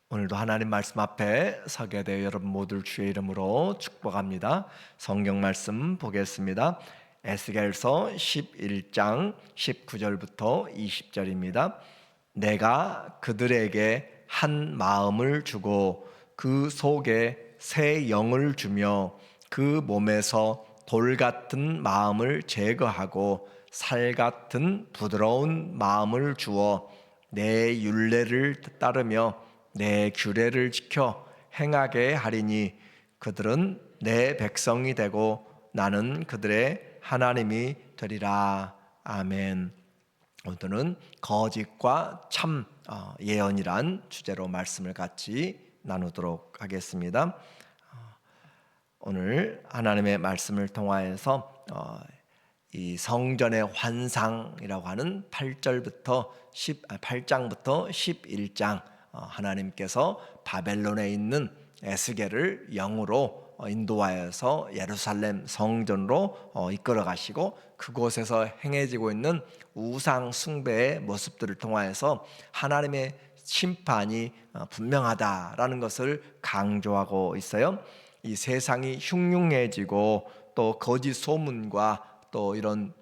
오늘도 하나님 말씀 앞에 서게 되어 여러분 모두를 주의 이름으로 축복합니다. 성경 말씀 보겠습니다. 에스겔서 11장 19절부터 20절입니다. 내가 그들에게 한 마음을 주고 그 속에 새 영을 주며 그 몸에서 돌 같은 마음을 제거하고 살 같은 부드러운 마음을 주어 내 율례를 따르며 내 규례를 지켜 행하게 하리니 그들은 내 백성이 되고 나는 그들의 하나님이 되리라. 아멘. 오늘은 거짓과 참 예언이란 주제로 말씀을 같이 나누도록 하겠습니다. 오늘 하나님의 말씀을 통하여서 이 성전의 환상이라고 하는 8장부터 11장 하나님께서 바벨론에 있는 에스겔을 영으로 인도하여서 예루살렘 성전으로 이끌어 가시고 그곳에서 행해지고 있는 우상 숭배의 모습들을 통하여서 하나님의 심판이 분명하다라는 것을 강조하고 있어요. 이 세상이 흉흉해지고 또 거짓 소문과 또 이런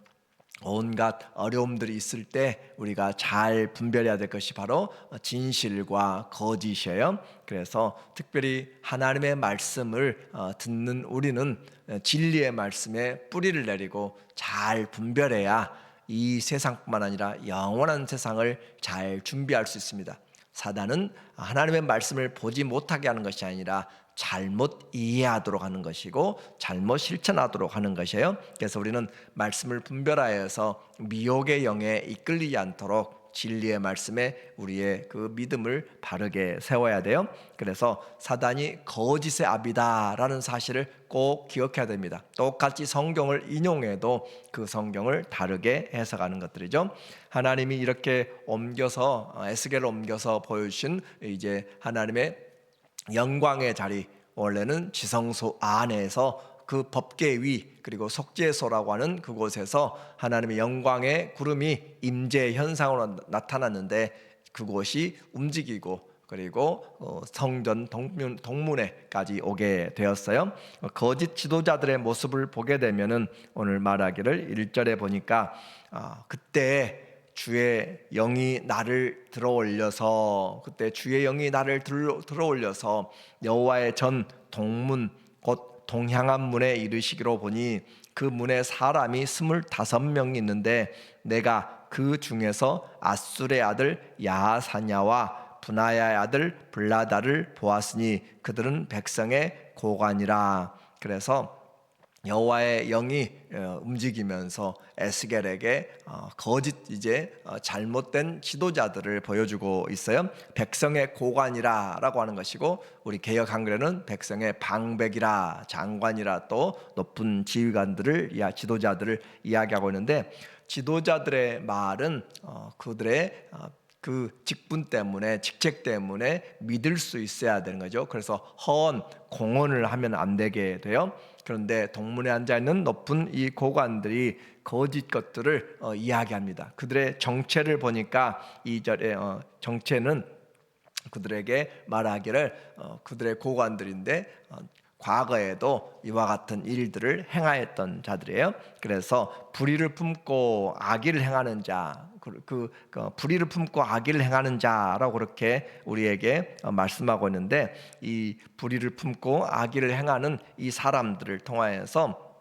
온갖 어려움들이 있을 때 우리가 잘 분별해야 될 것이 바로 진실과 거짓이에요. 그래서 특별히 하나님의 말씀을 듣는 우리는 진리의 말씀에 뿌리를 내리고 잘 분별해야 이 세상뿐만 아니라 영원한 세상을 잘 준비할 수 있습니다. 사단은 하나님의 말씀을 보지 못하게 하는 것이 아니라 잘못 이해하도록 하는 것이고 잘못 실천하도록 하는 것이에요. 그래서 우리는 말씀을 분별하여서 미혹의 영에 이끌리지 않도록 진리의 말씀에 우리의 그 믿음을 바르게 세워야 돼요. 그래서 사단이 거짓의 아비다라는 사실을 꼭 기억해야 됩니다. 똑같이 성경을 인용해도 그 성경을 다르게 해석하는 것들이죠. 하나님이 이렇게 옮겨서 에스겔을 옮겨서 보여주신 이제 하나님의 영광의 자리, 원래는 지성소 안에서 그 법궤 위 그리고 속죄소라고 하는 그곳에서 하나님의 영광의 구름이 임재 현상으로 나타났는데 그곳이 움직이고 그리고 성전 동문회까지 오게 되었어요. 거짓 지도자들의 모습을 보게 되면은 오늘 말하기를 1절에 보니까 그때 주의 영이 나를 들어올려서 그때 주의 영이 나를 들어올려서 여호와의 전 동문 곧 동향한 문에 이르시기로 보니 그 문에 사람이 25명이 있는데 내가 그 중에서 아술의 아들 야하사냐와 분하야의 아들 블라다를 보았으니 그들은 백성의 고관이라. 그래서 여호와의 영이 움직이면서 에스겔에게 거짓 이제 잘못된 지도자들을 보여주고 있어요. 백성의 고관이라라고 하는 것이고 우리 개역 한글에는 백성의 방백이라 장관이라 또 높은 지휘관들을 지도자들을 이야기하고 있는데 지도자들의 말은 그들의 그 직분 때문에 직책 때문에 믿을 수 있어야 되는 거죠. 그래서 허언 공언을 하면 안 되게 돼요. 그런데 동문에 앉아 있는 높은 이 고관들이 거짓 것들을 이야기합니다. 그들의 정체를 보니까 2절에 정체는 그들에게 말하기를 그들의 고관들인데 과거에도 이와 같은 일들을 행하였던 자들이에요. 그래서 불의를 품고 악의를 행하는 자, 불의를 품고 악의를 행하는 자라고 그렇게 우리에게 말씀하고 있는데 이 불의를 품고 악의를 행하는 이 사람들을 통하여서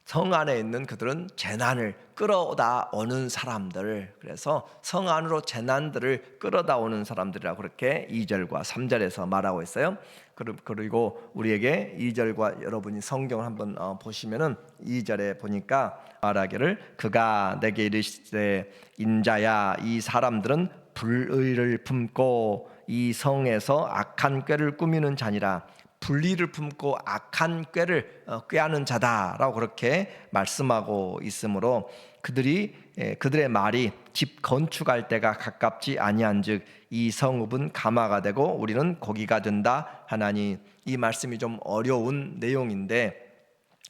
성 안에 있는 그들은 재난을 끌어다 오는 사람들, 그래서 성 안으로 재난들을 끌어다 오는 사람들이라고 그렇게 2절과 3절에서 말하고 있어요. 그리고 우리에게 2절과 여러분이 성경을 한번 보시면은 2절에 보니까 말하기를 그가 내게 이르시되 인자야 이 사람들은 불의를 품고 이 성에서 악한 꾀를 꾸미는 자니라. 불의를 품고 악한 꾀를 꾀하는 자다라고 그렇게 말씀하고 있으므로 그들의 말이 집 건축할 때가 가깝지 아니한즉 이 성읍은 가마가 되고 우리는 고기가 된다 하나니. 이 말씀이 좀 어려운 내용인데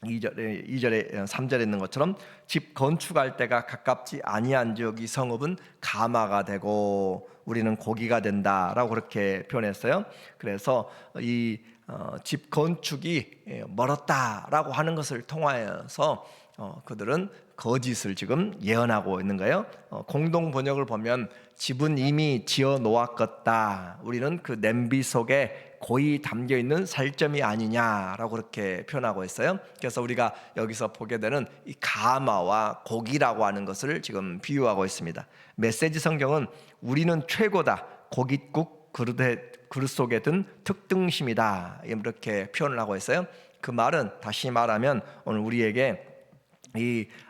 2절에 3절에 있는 것처럼 집 건축할 때가 가깝지 아니한 즉 이 성읍은 가마가 되고 우리는 고기가 된다라고 그렇게 표현했어요. 그래서 이 집 건축이 멀었다라고 하는 것을 통하여서 그들은 거짓을 지금 예언하고 있는 거예요. 공동 번역을 보면 집은 이미 지어 놓았겠다. 우리는 그 냄비 속에 고이 담겨 있는 살점이 아니냐라고 그렇게 표현하고 있어요. 그래서 우리가 여기서 보게 되는 이 가마와 고기라고 하는 것을 지금 비유하고 있습니다. 메시지 성경은 우리는 최고다. 고깃국 그릇 속에 든 특등심이다. 이렇게 표현을 하고 있어요. 그 말은 다시 말하면 오늘 우리에게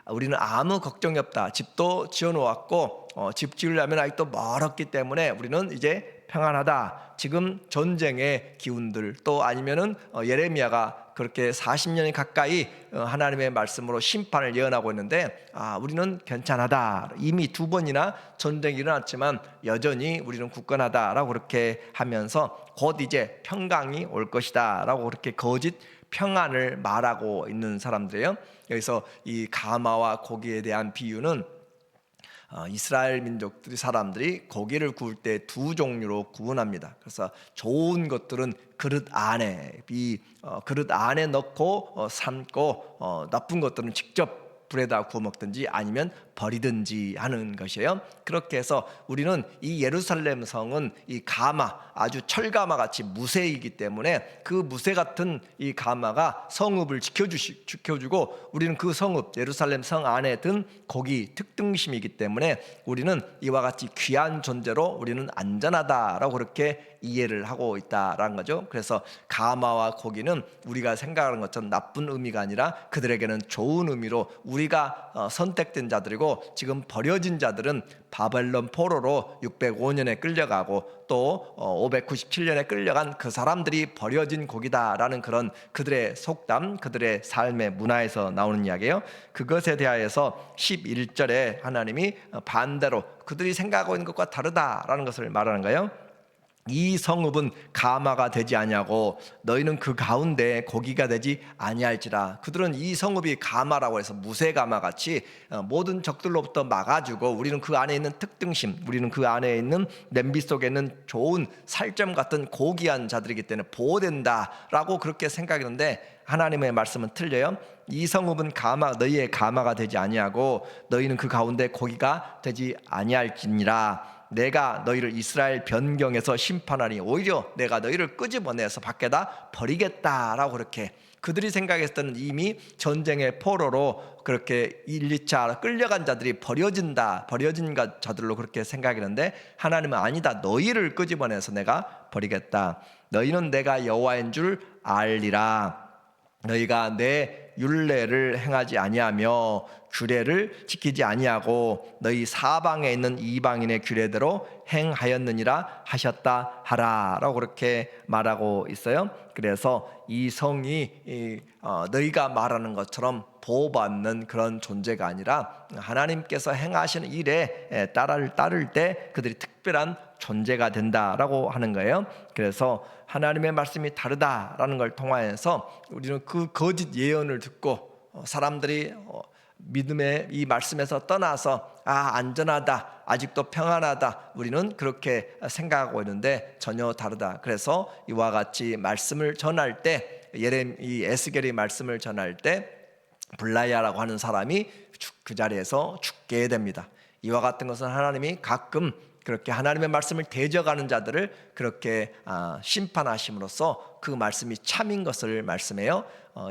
우리는 아무 걱정이 없다. 집도 지어놓았고 집 지으려면 아직도 멀었기 때문에 우리는 이제 평안하다. 지금 전쟁의 기운들 또 아니면은 예레미야가 그렇게 40년이 가까이 하나님의 말씀으로 심판을 예언하고 있는데 우리는 괜찮하다. 이미 2번이나 전쟁이 일어났지만 여전히 우리는 굳건하다라고 그렇게 하면서 곧 이제 평강이 올 것이다라고 그렇게 거짓 평안을 말하고 있는 사람들이에요. 여기서 이 가마와 고기에 대한 비유는 이스라엘 민족들이 사람들이 고기를 구울 때 2종류로 구분합니다. 그래서 좋은 것들은 그릇 안에 그릇 안에 넣고 삶고 나쁜 것들은 직접 불에다 구워 먹든지 아니면 버리든지 하는 것이에요. 그렇게 해서 우리는 이 예루살렘 성은 이 가마, 아주 철가마 같이 무쇠이기 때문에 그 무쇠 같은 이 가마가 성읍을 지켜주고 우리는 그 성읍 예루살렘 성 안에 든 고기 특등심이기 때문에 우리는 이와 같이 귀한 존재로 우리는 안전하다라고 그렇게 이해를 하고 있다라는 거죠. 그래서 가마와 고기는 우리가 생각하는 것처럼 나쁜 의미가 아니라 그들에게는 좋은 의미로 우리가 선택된 자들이고 지금 버려진 자들은 바벨론 포로로 605년에 끌려가고 또 597년에 끌려간 그 사람들이 버려진 고기다라는 그런 그들의 속담, 그들의 삶의 문화에서 나오는 이야기예요. 그것에 대하여서 11절에 하나님이 반대로 그들이 생각하고 있는 것과 다르다라는 것을 말하는 거예요. 이 성읍은 가마가 되지 아니하고 너희는 그 가운데 고기가 되지 아니할지라. 그들은 이 성읍이 가마라고 해서 무쇠가마 같이 모든 적들로부터 막아주고 우리는 그 안에 있는 특등심, 우리는 그 안에 있는 냄비 속에 있는 좋은 살점 같은 고귀한 자들이기 때문에 보호된다라고 그렇게 생각했는데 하나님의 말씀은 틀려요. 이 성읍은 너희의 가마가 되지 아니하고 너희는 그 가운데 고기가 되지 아니할지니라. 내가 너희를 이스라엘 변경에서 심판하니 오히려 내가 너희를 끄집어내서 밖에다 버리겠다라고 그렇게 그들이 생각했을 때는 이미 전쟁의 포로로 그렇게 1, 2차 끌려간 자들이 버려진 자들로 그렇게 생각했는데 하나님은 아니다. 너희를 끄집어내서 내가 버리겠다. 너희는 내가 여호와인 줄 알리라. 너희가 내 율례를 행하지 아니하며 규례를 지키지 아니하고 너희 사방에 있는 이방인의 규례대로 행하였느니라 하셨다 하라라고 그렇게 말하고 있어요. 그래서 이 성이 너희가 말하는 것처럼 보호받는 그런 존재가 아니라 하나님께서 행하시는 일에 따를 때 그들이 특별한 존재가 된다라고 하는 거예요. 그래서 하나님의 말씀이 다르다라는 걸 통하여서 우리는 그 거짓 예언을 듣고 사람들이 믿음의 이 말씀에서 떠나서 안전하다, 아직도 평안하다, 우리는 그렇게 생각하고 있는데 전혀 다르다. 그래서 이와 같이 말씀을 전할 때 이 에스겔이 말씀을 전할 때 블라야라고 하는 사람이 그 자리에서 죽게 됩니다. 이와 같은 것은 하나님이 가끔 그렇게 하나님의 말씀을 대적하는 자들을 그렇게 심판하심으로써 그 말씀이 참인 것을 말씀해요.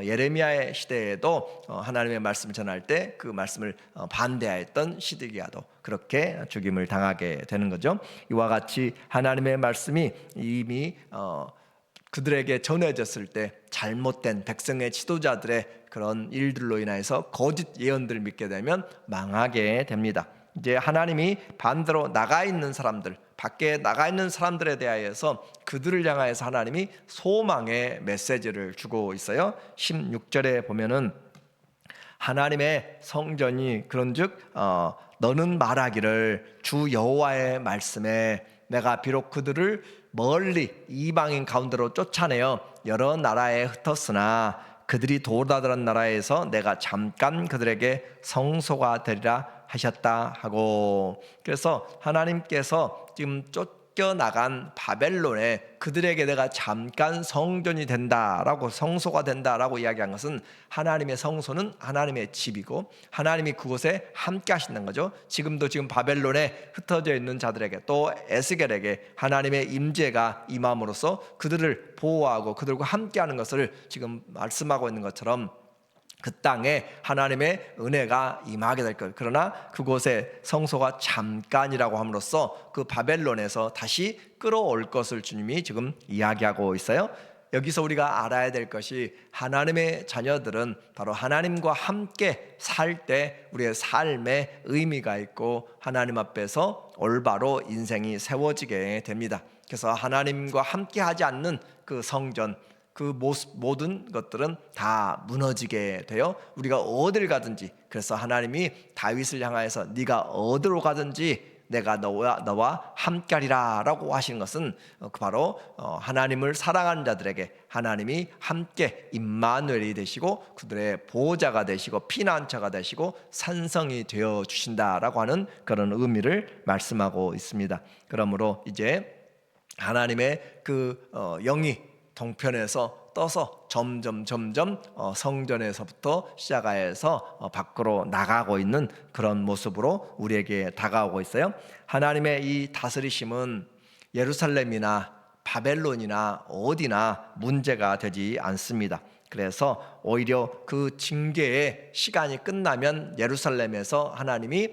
예레미야의 시대에도 하나님의 말씀을 전할 때 그 말씀을 반대하였던 시드기야도 그렇게 죽임을 당하게 되는 거죠. 이와 같이 하나님의 말씀이 이미 그들에게 전해졌을 때 잘못된 백성의 지도자들의 그런 일들로 인해서 거짓 예언들을 믿게 되면 망하게 됩니다. 이제 하나님이 반대로 나가 있는 사람들, 밖에 나가 있는 사람들에 대하여서 그들을 향하여서 하나님이 소망의 메시지를 주고 있어요. 16절에 보면은 하나님의 성전이 그런즉 너는 말하기를 주 여호와의 말씀에 내가 비록 그들을 멀리 이방인 가운데로 쫓아내어 여러 나라에 흩었으나 그들이 도달한 나라에서 내가 잠깐 그들에게 성소가 되리라 하셨다 하고, 그래서 하나님께서 지금 쫓겨나간 바벨론에 그들에게 내가 잠깐 성전이 된다라고, 성소가 된다라고 이야기한 것은, 하나님의 성소는 하나님의 집이고 하나님이 그곳에 함께 하신다는 거죠. 지금 바벨론에 흩어져 있는 자들에게, 또 에스겔에게 하나님의 임재가 임함으로써 그들을 보호하고 그들과 함께 하는 것을 지금 말씀하고 있는 것처럼, 그 땅에 하나님의 은혜가 임하게 될 것. 그러나 그곳에 성소가 잠깐이라고 함으로써 그 바벨론에서 다시 끌어올 것을 주님이 지금 이야기하고 있어요. 여기서 우리가 알아야 될 것이, 하나님의 자녀들은 바로 하나님과 함께 살 때 우리의 삶에 의미가 있고 하나님 앞에서 올바로 인생이 세워지게 됩니다. 그래서 하나님과 함께 하지 않는 그 성전, 그 모든 것들은 다 무너지게 돼요. 우리가 어딜 가든지, 그래서 하나님이 다윗을 향하여서 네가 어디로 가든지 내가 너와 함께하리라 라고 하시는 것은, 바로 하나님을 사랑하는 자들에게 하나님이 함께 임마누엘이 되시고 그들의 보호자가 되시고 피난처가 되시고 산성이 되어 주신다라고 하는 그런 의미를 말씀하고 있습니다. 그러므로 이제 하나님의 그 영이 동편에서 떠서 점점 성전에서부터 시작하여서 밖으로 나가고 있는 그런 모습으로 우리에게 다가오고 있어요. 하나님의 이 다스리심은 예루살렘이나 바벨론이나 어디나 문제가 되지 않습니다. 그래서 오히려 그 징계의 시간이 끝나면 예루살렘에서 하나님이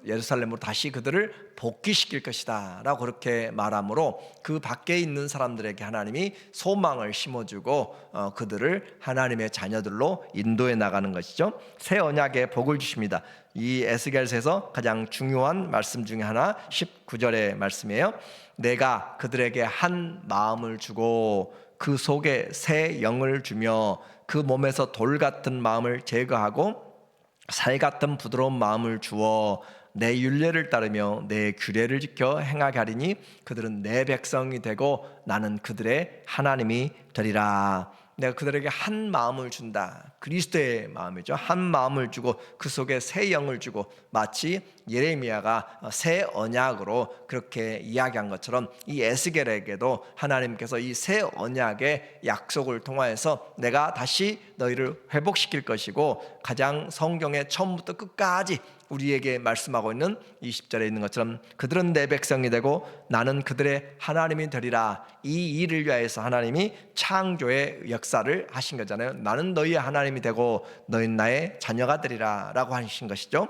예루살렘으로 다시 그들을 복귀시킬 것이다 라고 그렇게 말하므로, 그 밖에 있는 사람들에게 하나님이 소망을 심어주고 그들을 하나님의 자녀들로 인도해 나가는 것이죠. 새 언약에 복을 주십니다. 이 에스겔서에서 가장 중요한 말씀 중에 하나, 19절의 말씀이에요. 내가 그들에게 한 마음을 주고 그 속에 새 영을 주며 그 몸에서 돌 같은 마음을 제거하고 살 같은 부드러운 마음을 주어 내 율례를 따르며 내 규례를 지켜 행하게 하리니 그들은 내 백성이 되고 나는 그들의 하나님이 되리라. 내가 그들에게 한 마음을 준다. 그리스도의 마음이죠. 한 마음을 주고 그 속에 새 영을 주고, 마치 예레미야가 새 언약으로 그렇게 이야기한 것처럼 이 에스겔에게도 하나님께서 이 새 언약의 약속을 통하여서 내가 다시 너희를 회복시킬 것이고, 가장 성경의 처음부터 끝까지 우리에게 말씀하고 있는 20절에 있는 것처럼 그들은 내 백성이 되고 나는 그들의 하나님이 되리라. 이 일을 위하여서 하나님이 창조의 역사를 하신 거잖아요. 나는 너희의 하나님이 되고 너희는 나의 자녀가 되리라 라고 하신 것이죠.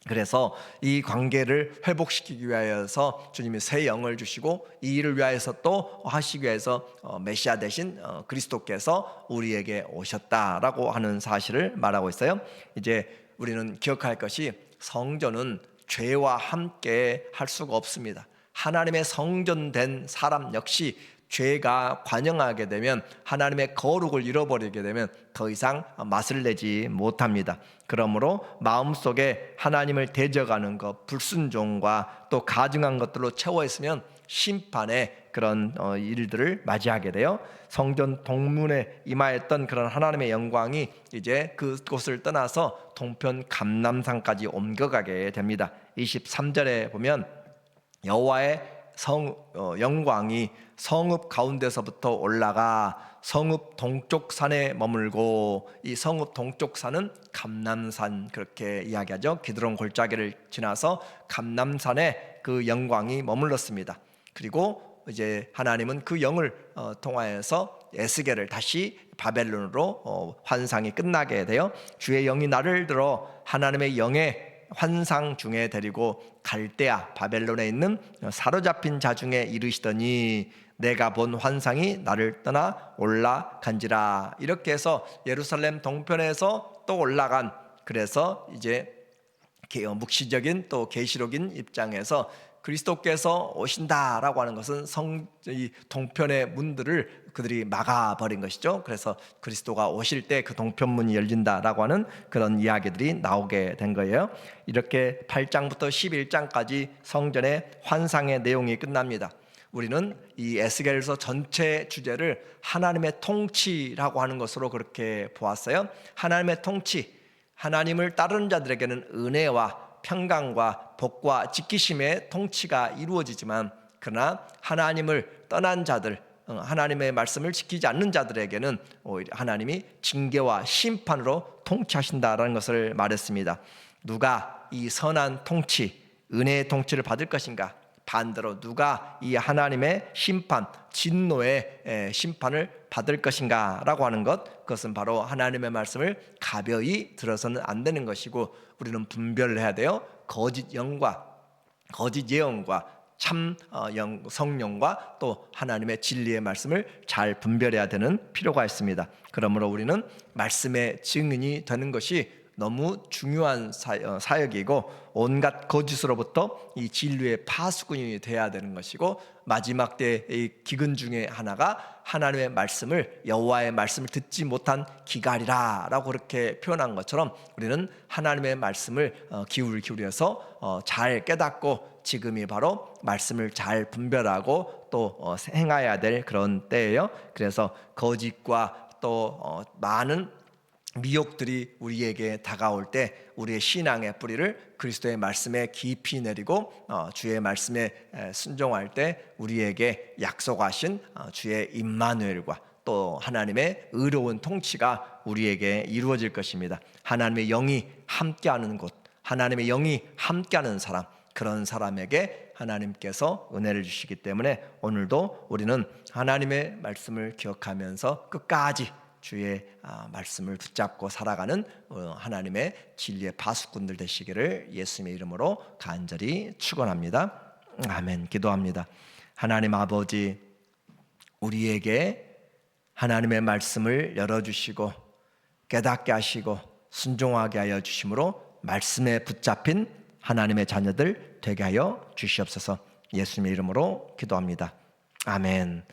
그래서 이 관계를 회복시키기 위하여서 주님이 새 영을 주시고, 이 일을 위하여서 또 하시기 위해서 메시아 대신 그리스도께서 우리에게 오셨다라고 하는 사실을 말하고 있어요. 이제 우리는 기억할 것이, 성전은 죄와 함께 할 수가 없습니다. 하나님의 성전된 사람 역시 죄가 관영하게 되면, 하나님의 거룩을 잃어버리게 되면 더 이상 맛을 내지 못합니다. 그러므로 마음속에 하나님을 대적하는 것, 불순종과 또 가증한 것들로 채워 있으면 심판의 그런 일들을 맞이하게 돼요. 성전 동문에 임하였던 그런 하나님의 영광이 이제 그곳을 떠나서 동편 감람산까지 옮겨가게 됩니다. 23절에 보면 여호와의 영광이 성읍 가운데서부터 올라가 성읍 동쪽 산에 머물고, 이 성읍 동쪽 산은 감람산, 그렇게 이야기하죠. 기드론 골짜기를 지나서 감람산에 그 영광이 머물렀습니다. 그리고 이제 하나님은 그 영을 통하여서 에스겔을 다시 바벨론으로 환상이 끝나게 돼요. 주의 영이 나를 들어 하나님의 영의 환상 중에 데리고 갈대아 바벨론에 있는 사로잡힌 자 중에 이르시더니 내가 본 환상이 나를 떠나 올라간지라. 이렇게 해서 예루살렘 동편에서 또 올라간, 그래서 이제 묵시적인 또 계시록인 입장에서 그리스도께서 오신다라고 하는 것은 이 동편의 문들을 그들이 막아버린 것이죠. 그래서 그리스도가 오실 때 그 동편문이 열린다라고 하는 그런 이야기들이 나오게 된 거예요. 이렇게 8장부터 11장까지 성전의 환상의 내용이 끝납니다. 우리는 이 에스겔서 전체 주제를 하나님의 통치라고 하는 것으로 그렇게 보았어요. 하나님의 통치, 하나님을 따르는 자들에게는 은혜와 평강과 복과 지키심의 통치가 이루어지지만, 그러나 하나님을 떠난 자들, 하나님의 말씀을 지키지 않는 자들에게는 오히려 하나님이 징계와 심판으로 통치하신다라는 것을 말했습니다. 누가 이 선한 통치, 은혜의 통치를 받을 것인가? 반대로 누가 이 하나님의 심판, 진노의 심판을 받을 것인가 라고 하는 것, 그것은 바로 하나님의 말씀을 가벼이 들어서는 안 되는 것이고, 우리는 분별을 해야 돼요. 거짓 영과 거짓 예언과 참 성령과 또 하나님의 진리의 말씀을 잘 분별해야 되는 필요가 있습니다. 그러므로 우리는 말씀의 증인이 되는 것이 너무 중요한 사역이고, 온갖 거짓으로부터 이 진리의 파수꾼이 돼야 되는 것이고, 마지막 때의 기근 중에 하나가 하나님의 말씀을, 여호와의 말씀을 듣지 못한 기갈이라라고 그렇게 표현한 것처럼, 우리는 하나님의 말씀을 기울여서 잘 깨닫고, 지금이 바로 말씀을 잘 분별하고 또 행해야 될 그런 때예요. 그래서 거짓과 또 많은 미혹들이 우리에게 다가올 때 우리의 신앙의 뿌리를 그리스도의 말씀에 깊이 내리고 주의 말씀에 순종할 때 우리에게 약속하신 주의 임마누엘과 또 하나님의 의로운 통치가 우리에게 이루어질 것입니다. 하나님의 영이 함께하는 곳, 하나님의 영이 함께하는 사람, 그런 사람에게 하나님께서 은혜를 주시기 때문에 오늘도 우리는 하나님의 말씀을 기억하면서 끝까지 주의 말씀을 붙잡고 살아가는 하나님의 진리의 파수꾼들 되시기를 예수님의 이름으로 간절히 축원합니다. 아멘. 기도합니다. 하나님 아버지, 우리에게 하나님의 말씀을 열어주시고 깨닫게 하시고 순종하게 하여 주심으로 말씀에 붙잡힌 하나님의 자녀들 되게 하여 주시옵소서. 예수님의 이름으로 기도합니다. 아멘.